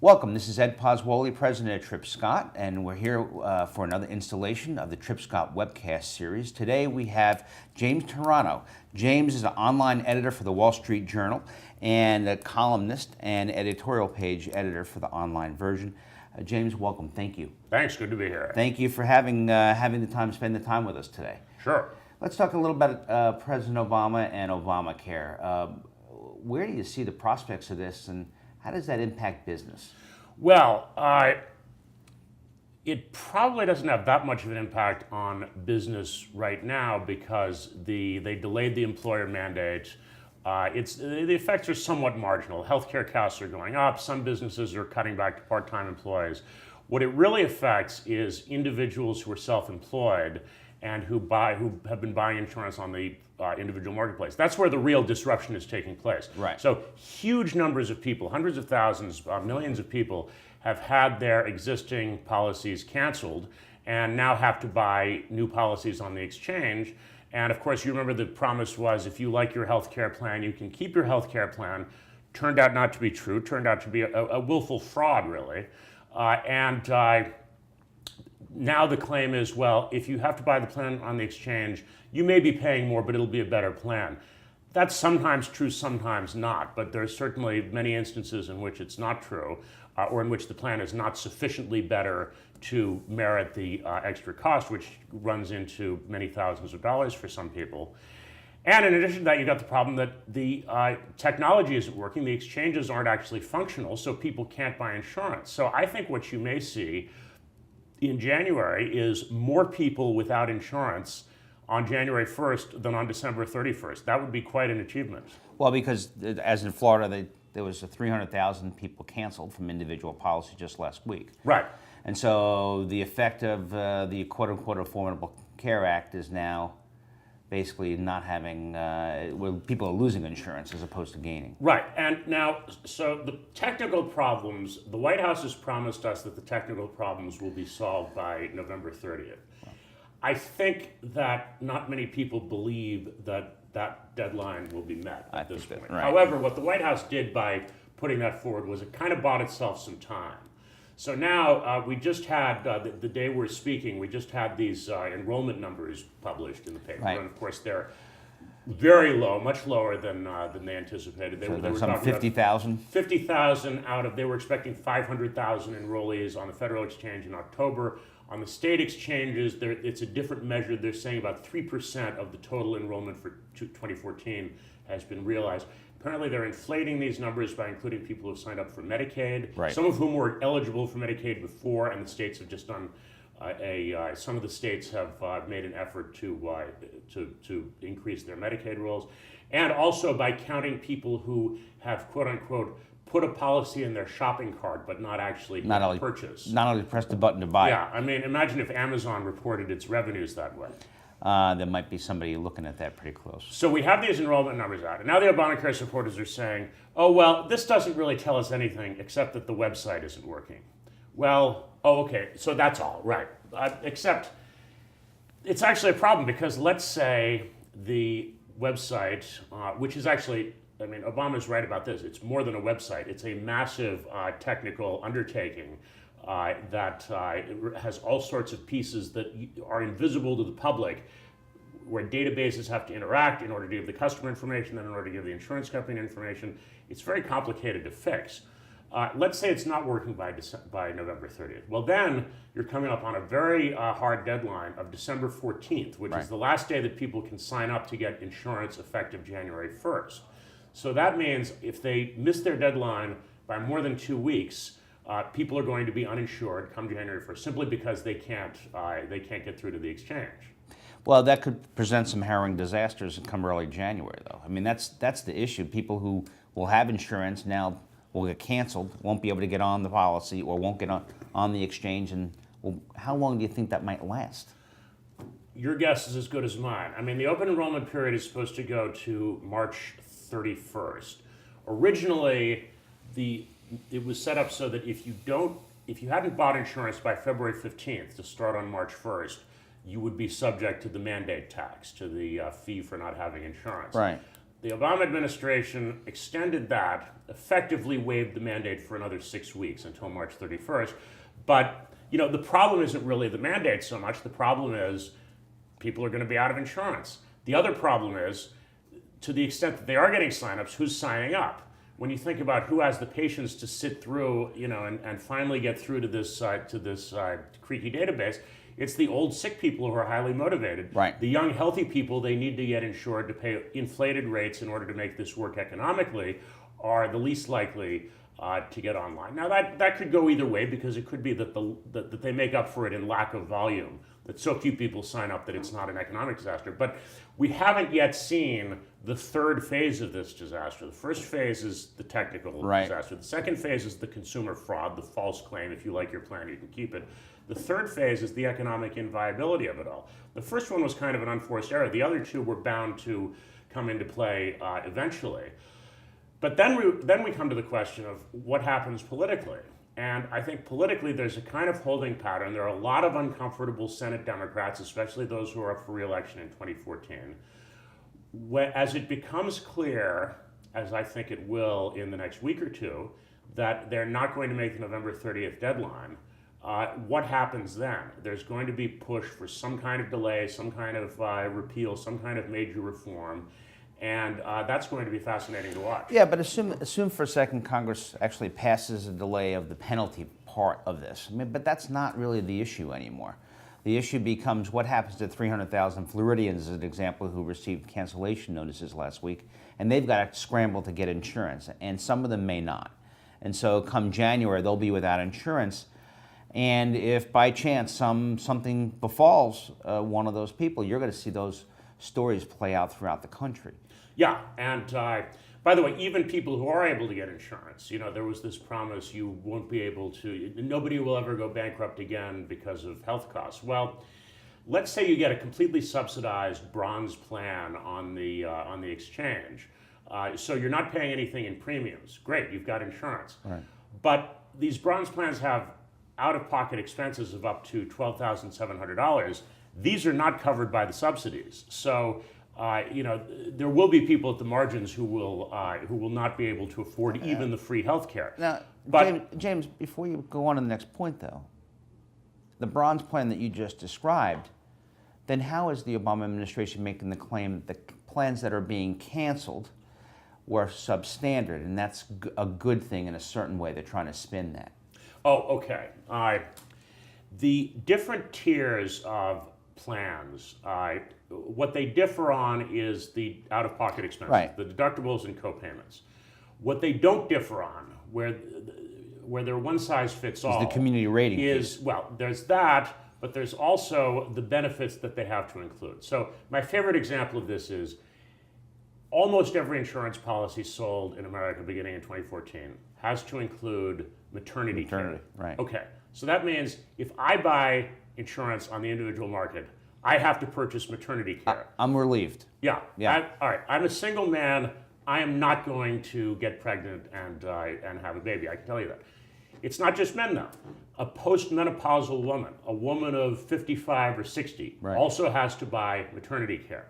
Welcome. This is Ed Poswoli, president of TrippScott, and we're here for another installation of the TrippScott webcast series. Today we have James Toronto. James is an online editor for the Wall Street Journal and a columnist and editorial page editor for the online version. James, welcome. Thank you. Thanks. Good to be here. Thank you for having the time, spend the time with us today. Sure. Let's talk a little about President Obama and Obamacare. Where do you see the prospects of this, and how does that impact business? Well, it probably doesn't have that much of an impact on business right now because they delayed the employer mandate. The effects are somewhat marginal. Healthcare costs are going up. Some businesses are cutting back to part-time employees. What it really affects is individuals who are self-employed and who have been buying insurance on the individual marketplace. That's where the real disruption is taking place. Right. So huge numbers of people, hundreds of thousands, millions of people have had their existing policies canceled and now have to buy new policies on the exchange. And of course, you remember the promise was if you like your health care plan, you can keep your health care plan. Turned out not to be true, turned out to be a willful fraud, really. Now the claim is, well, if you have to buy the plan on the exchange, you may be paying more, but it'll be a better plan. That's sometimes true, sometimes not, but there's certainly many instances in which it's not true, or in which the plan is not sufficiently better to merit the extra cost, which runs into many thousands of dollars for some people. And in addition to that, you've got the problem that the technology isn't working, the exchanges aren't actually functional, so people can't buy insurance. So I think what you may see in January is more people without insurance on January 1st than on December 31st. That would be quite an achievement. Well, because as in Florida, there was 300,000 people canceled from individual policy just last week. Right. And so the effect of the quote-unquote Affordable Care Act is now basically not having, where people are losing insurance as opposed to gaining. Right, and now, so the technical problems, the White House has promised us that the technical problems will be solved by November 30th. I think that not many people believe that that deadline will be met at this point. Right. However, what the White House did by putting that forward was it kind of bought itself some time. So now we just had, the day we're speaking, we just had these enrollment numbers published in the paper. Right. And of course they're very low, much lower than they anticipated. So there's some 50,000? 50,000 out of, they were expecting 500,000 enrollees on the federal exchange in October. On the state exchanges, it's a different measure. They're saying about 3% of the total enrollment for 2014 has been realized. Apparently, they're inflating these numbers by including people who have signed up for Medicaid, right. Some of whom were eligible for Medicaid before, and the states have just done some of the states have made an effort to increase their Medicaid rolls, and also by counting people who have quote unquote put a policy in their shopping cart but not actually purchase. Not only press the button to buy. Yeah, I mean, imagine if Amazon reported its revenues that way. There might be somebody looking at that pretty close. So we have these enrollment numbers out, and now the Obamacare supporters are saying, oh, well, this doesn't really tell us anything except that the website isn't working. Well, oh, okay, so that's all, right. Except it's actually a problem because let's say the website, which is actually, I mean, Obama's right about this, it's more than a website, it's a massive technical undertaking that has all sorts of pieces that are invisible to the public, where databases have to interact in order to give the customer information, then in order to give the insurance company information. It's very complicated to fix. Let's say it's not working by November 30th. Well, then you're coming up on a very hard deadline of December 14th, which is the last day that people can sign up to get insurance effective January 1st. So that means if they miss their deadline by more than 2 weeks, people are going to be uninsured come January 1st simply because they can't get through to the exchange. Well, that could present some harrowing disasters come early January, though. I mean, that's the issue. People who will have insurance now will get canceled, won't be able to get on the policy, or won't get on the exchange. And well, how long do you think that might last? Your guess is as good as mine. I mean, the open enrollment period is supposed to go to March 31st. Originally, it was set up so that if you hadn't bought insurance by February 15th to start on March 1st, you would be subject to the mandate tax, to the fee for not having insurance. Right. The Obama administration extended that, effectively waived the mandate for another 6 weeks until March 31st. But the problem isn't really the mandate so much. The problem is people are going to be out of insurance. The other problem is, to the extent that they are getting signups, who's signing up? When you think about who has the patience to sit through, and finally get through to this creaky database, it's the old sick people who are highly motivated. Right. The young healthy people, they need to get insured to pay inflated rates in order to make this work economically, are the least likely to get online. Now that could go either way, because it could be that that they make up for it in lack of volume, that so few people sign up that it's not an economic disaster. But we haven't yet seen the third phase of this disaster. The first phase is the technical disaster. The second phase is the consumer fraud, the false claim, if you like your plan, you can keep it. The third phase is the economic inviability of it all. The first one was kind of an unforced error. The other two were bound to come into play eventually. But then we come to the question of what happens politically. And I think politically there's a kind of holding pattern. There are a lot of uncomfortable Senate Democrats, especially those who are up for re-election in 2014. As it becomes clear, as I think it will in the next week or two, that they're not going to make the November 30th deadline, what happens then? There's going to be push for some kind of delay, some kind of repeal, some kind of major reform. And that's going to be fascinating to watch. Yeah, but assume for a second Congress actually passes a delay of the penalty part of this. But that's not really the issue anymore. The issue becomes what happens to 300,000 Floridians, as an example, who received cancellation notices last week, and they've got to scramble to get insurance, and some of them may not. And so come January, they'll be without insurance. And if by chance something befalls one of those people, you're going to see those stories play out throughout the country. Yeah, and by the way, even people who are able to get insurance, there was this promise you won't be able to, nobody will ever go bankrupt again because of health costs. Well, let's say you get a completely subsidized bronze plan on the exchange, so you're not paying anything in premiums. Great, you've got insurance. Right. But these bronze plans have out-of-pocket expenses of up to $12,700. These are not covered by the subsidies. So, there will be people at the margins who will not be able to afford even the free health care. Now, James, before you go on to the next point, though, the bronze plan that you just described, then how is the Obama administration making the claim that the plans that are being canceled were substandard, and that's a good thing in a certain way? They're trying to spin that. Oh, okay. The different tiers of plans, what they differ on is the out-of-pocket expenses, right, the deductibles and co-payments. What they don't differ on, where they're one-size-fits-all, is the community rating is, well, there's that, but there's also the benefits that they have to include. So my favorite example of this is almost every insurance policy sold in America beginning in 2014 has to include maternity care. Right. Okay, so that means if I buy insurance on the individual market, I have to purchase maternity care. I'm relieved. Yeah. Yeah. All right. I'm a single man. I am not going to get pregnant and have a baby. I can tell you that. It's not just men though. A postmenopausal woman, a woman of 55 or 60, right, also has to buy maternity care.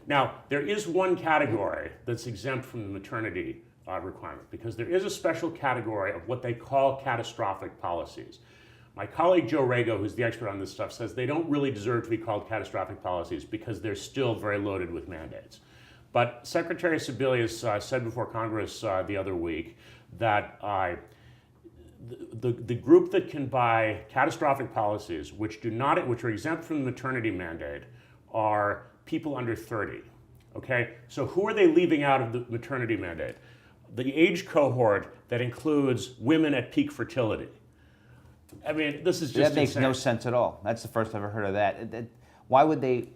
Now, there is one category that's exempt from the maternity requirement, because there is a special category of what they call catastrophic policies. My colleague Joe Rago, who's the expert on this stuff, says they don't really deserve to be called catastrophic policies because they're still very loaded with mandates. But Secretary Sebelius said before Congress the other week that the group that can buy catastrophic policies, which are exempt from the maternity mandate, are people under 30. Okay, so who are they leaving out of the maternity mandate? The age cohort that includes women at peak fertility. I mean, this is just that makes insane. no sense at all. That's the first I've ever heard of that. Why would they?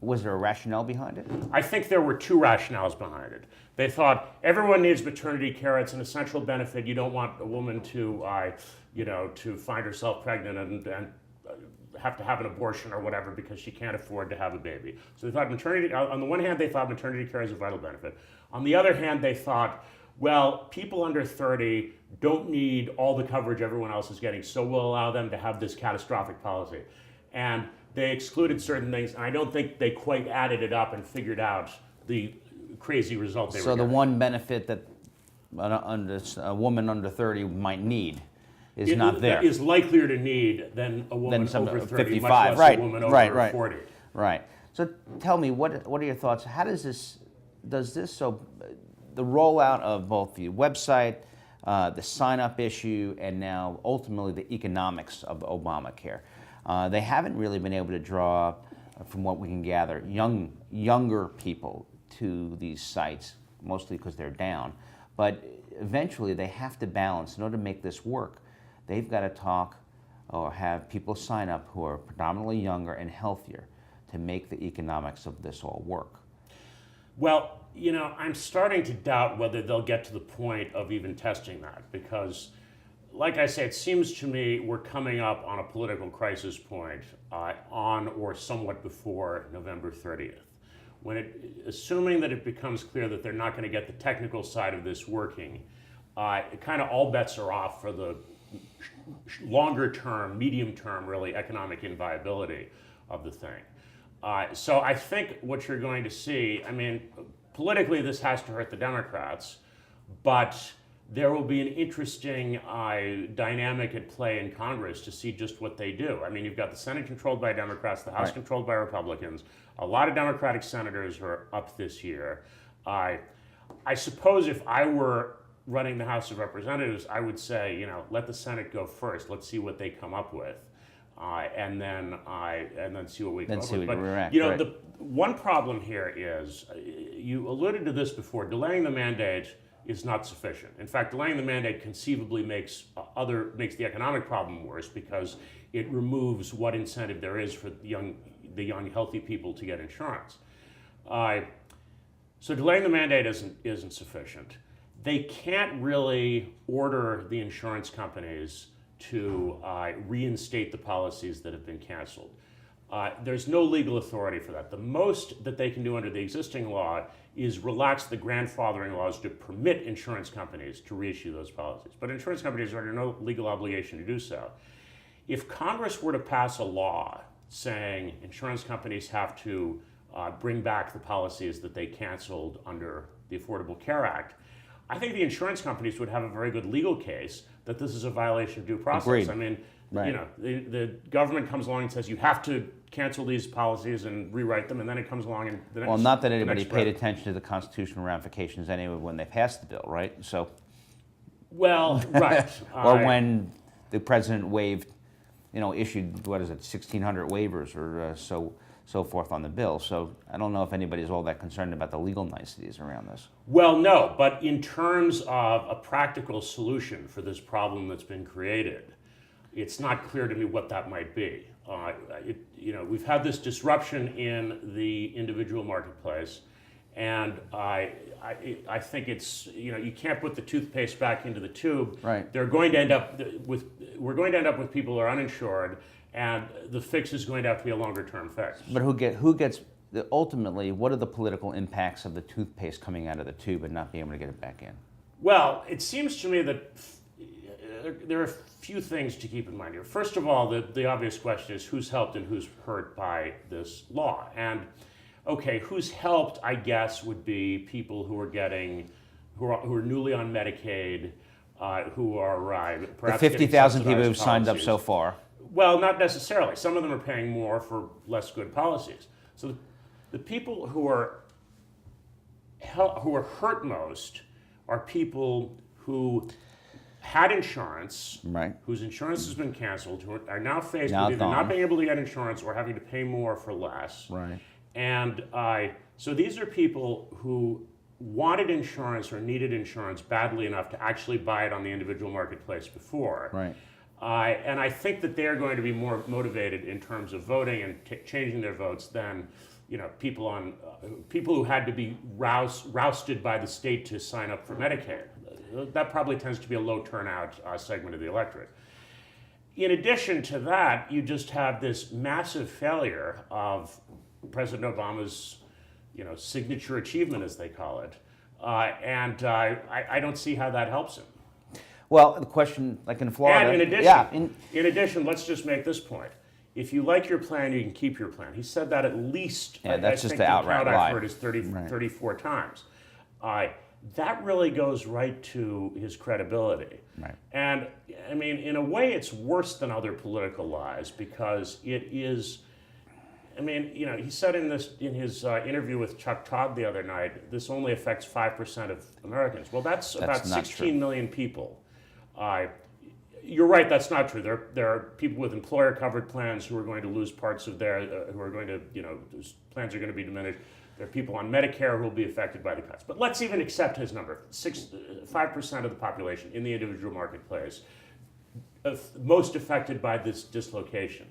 Was there a rationale behind it? I think there were two rationales behind it. They thought everyone needs maternity care; it's an essential benefit. You don't want a woman to, to find herself pregnant and have to have an abortion or whatever because she can't afford to have a baby. So they thought maternity. On the one hand, they thought maternity care is a vital benefit. On the other hand, they thought, well, people under 30 don't need all the coverage everyone else is getting, so we'll allow them to have this catastrophic policy. And they excluded certain things, and I don't think they quite added it up and figured out the crazy result they were So the getting. one benefit that a woman under 30 might need is not there. Is likelier to need than a woman Than over 30, 55, much less right, a woman over right. 40. Right. So tell me, what are your thoughts? How does this, the rollout of both the website, the sign-up issue, and now ultimately the economics of Obamacare, they haven't really been able to draw, from what we can gather, younger people to these sites, mostly because they're down. But eventually they have to balance, in order to make this work, they've got to talk or have people sign up who are predominantly younger and healthier to make the economics of this all work. Well, I'm starting to doubt whether they'll get to the point of even testing that, because, like I say, it seems to me we're coming up on a political crisis point on or somewhat before November 30th. Assuming that it becomes clear that they're not going to get the technical side of this working, kind of all bets are off for the longer term, medium term, really, economic inviability of the thing. So I think what you're going to see, politically this has to hurt the Democrats, but there will be an interesting dynamic at play in Congress to see just what they do. You've got the Senate controlled by Democrats, the House controlled by Republicans. A lot of Democratic senators are up this year. I suppose if I were running the House of Representatives, I would say, let the Senate go first. Let's see what they come up with, and then see what we come up with. But the one problem here is, you alluded to this before, delaying the mandate is not sufficient. In fact, delaying the mandate conceivably makes the economic problem worse, because it removes what incentive there is for the young healthy people to get insurance. So delaying the mandate isn't sufficient. They can't really order the insurance companies to reinstate the policies that have been canceled. There's no legal authority for that. The most that they can do under the existing law is relax the grandfathering laws to permit insurance companies to reissue those policies. But insurance companies are under no legal obligation to do so. If Congress were to pass a law saying insurance companies have to bring back the policies that they canceled under the Affordable Care Act, I think the insurance companies would have a very good legal case that this is a violation of due process. Agreed. The government comes along and says you have to cancel these policies and rewrite them, and then it comes along and the next, well, not that anybody paid attention to the constitutional ramifications anyway when they passed the bill, right? So, well, right. or when the president issued 1,600 waivers or so forth on the bill. So I don't know if anybody's all that concerned about the legal niceties around this. Well, no, but in terms of a practical solution for this problem that's been created, it's not clear to me what that might be. We've had this disruption in the individual marketplace, and I think it's, you can't put the toothpaste back into the tube. Right. We're going to end up with people who are uninsured, and the fix is going to have to be a longer term fix. But ultimately, what are the political impacts of the toothpaste coming out of the tube and not being able to get it back in? Well, it seems to me that there are a few things to keep in mind here. First of all, the obvious question is who's helped and who's hurt by this law. And okay, who's helped, I guess, would be people who are newly on Medicaid, who are perhaps the 50,000 people who've policies. signed up so far. Well, not necessarily. Some of them are paying more for less good policies. So the people who are hurt most are people who had insurance, right, whose insurance has been canceled, who are now faced with either gone. not being able to get insurance or having to pay more for less. Right. And so these are people who wanted insurance or needed insurance badly enough to actually buy it on the individual marketplace before. Right. And I think that they're going to be more motivated in terms of voting and changing their votes than people who had to be rousted by the state to sign up for Medicaid. That probably tends to be a low turnout segment of the electorate. In addition to that, you just have this massive failure of President Obama's signature achievement, as they call it. And I don't see how that helps him. Well, the question, like in Florida... And in addition, let's just make this point. if you like your plan, you can keep your plan. He said that at least, Yeah, that's just think the the outright count lie. I've heard is 34 times. That really goes right to his credibility. Right. And I mean, in a way, it's worse than other political lies because it is. I mean, you know, he said in his interview with Chuck Todd the other night, this only affects 5% of Americans. Well, that's about not 16 true. million people. You're right, that's not true. There are people with employer-covered plans who are going to lose parts of their, who are going to, you know, whose plans are going to be diminished. There are people on Medicare who will be affected by the cuts. But let's even accept his number, 5% of the population in the individual marketplace, most affected by this dislocation.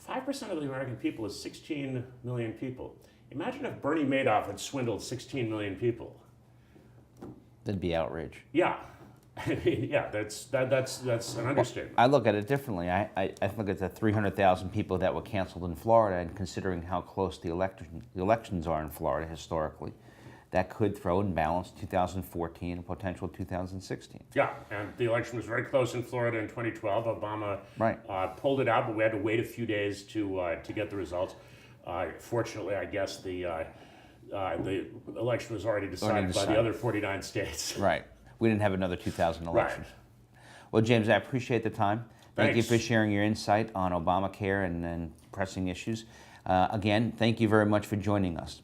5% of the American people is 16 million people. Imagine if Bernie Madoff had swindled 16 million people. That'd be outrage. Yeah. I mean, yeah, that's an understatement. I look at it differently. I look at the 300,000 people that were canceled in Florida, and considering how close the elections are in Florida historically, that could throw in balance 2014 and potential 2016. Yeah, and the election was very close in Florida in 2012. Obama pulled it out, but we had to wait a few days to get the results. Fortunately, I guess the election was already decided by the other 49 states. Right. We didn't have another 2000 election. Right. Well, James, I appreciate the time. Thank you Thanks. for sharing your insight on Obamacare and pressing issues. Again, thank you very much for joining us.